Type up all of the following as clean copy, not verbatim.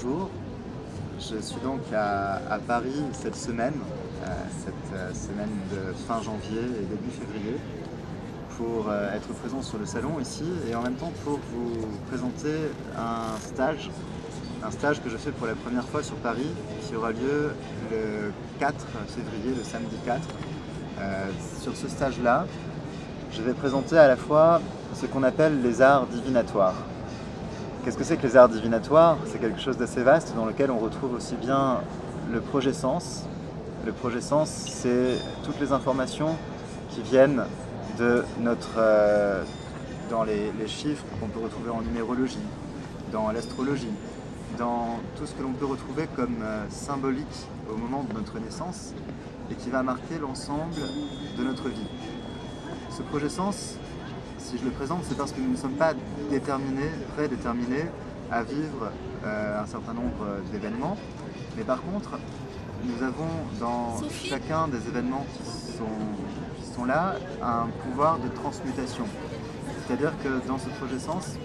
bonjour. Je suis donc à Paris cette semaine, semaine de fin janvier et début février, pour être présent sur le salon ici et en même temps pour vous présenter un stage que je fais pour la première fois sur Paris, qui aura lieu le 4 février, le samedi 4. Sur ce stage-là, je vais présenter à la fois ce qu'on appelle les arts divinatoires. Qu'est-ce que c'est que les arts divinatoires? C'est quelque chose d'assez vaste dans lequel on retrouve aussi bien le projet sens. Le projet sens, c'est toutes les informations qui viennent de dans les chiffres qu'on peut retrouver en numérologie, dans l'astrologie, dans tout ce que l'on peut retrouver comme symbolique au moment de notre naissance et qui va marquer l'ensemble de notre vie. Ce projet sens, si je le présente, c'est parce que nous ne sommes pas prédéterminés à vivre un certain nombre d'événements, mais par contre, nous avons dans chacun des événements qui sont là un pouvoir de transmutation. C'est-à-dire que dans ce projet sens,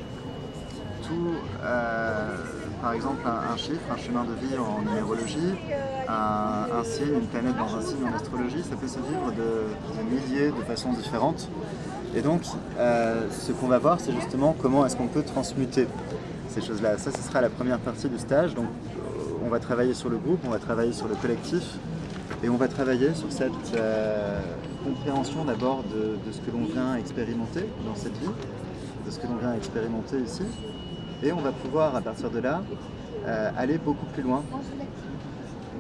par exemple un chiffre, un chemin de vie en numérologie, un signe, une planète dans un signe en astrologie, ça peut se vivre de milliers de façons différentes. Et donc, ce qu'on va voir, c'est justement comment est-ce qu'on peut transmuter ces choses-là. Ça, ce sera la première partie du stage. Donc, on va travailler sur le groupe, on va travailler sur le collectif, et on va travailler sur cette compréhension d'abord de ce que l'on vient expérimenter dans cette vie, de ce que l'on vient expérimenter ici. Et on va pouvoir, à partir de là, aller beaucoup plus loin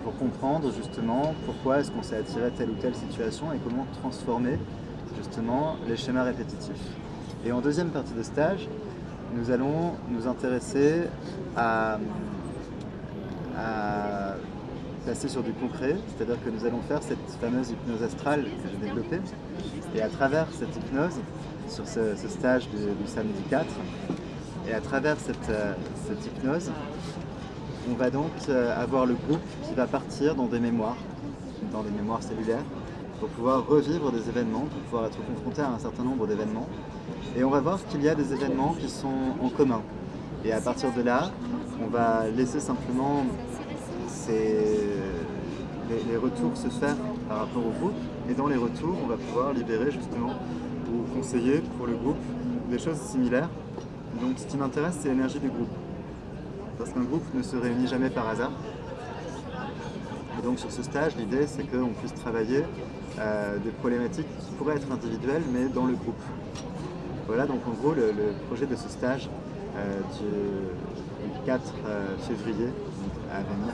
pour comprendre justement pourquoi est-ce qu'on s'est attiré à telle ou telle situation et comment transformer justement les schémas répétitifs. Et en deuxième partie de stage, nous allons nous intéresser à passer sur du concret, c'est-à-dire que nous allons faire cette fameuse hypnose astrale que j'ai développée. Et à travers cette hypnose, sur ce stage du samedi 4, et à travers cette hypnose, on va donc avoir le groupe qui va partir dans des mémoires cellulaires, pour pouvoir revivre des événements, pour pouvoir être confronté à un certain nombre d'événements. Et on va voir qu'il y a des événements qui sont en commun. Et à partir de là, on va laisser simplement les retours se faire par rapport au groupe. Et dans les retours, on va pouvoir libérer justement ou conseiller pour le groupe des choses similaires. Donc ce qui m'intéresse, c'est l'énergie du groupe. Parce qu'un groupe ne se réunit jamais par hasard. Et donc sur ce stage, l'idée c'est qu'on puisse travailler des problématiques qui pourraient être individuelles, mais dans le groupe. Voilà donc en gros le projet de ce stage du 4 février à venir.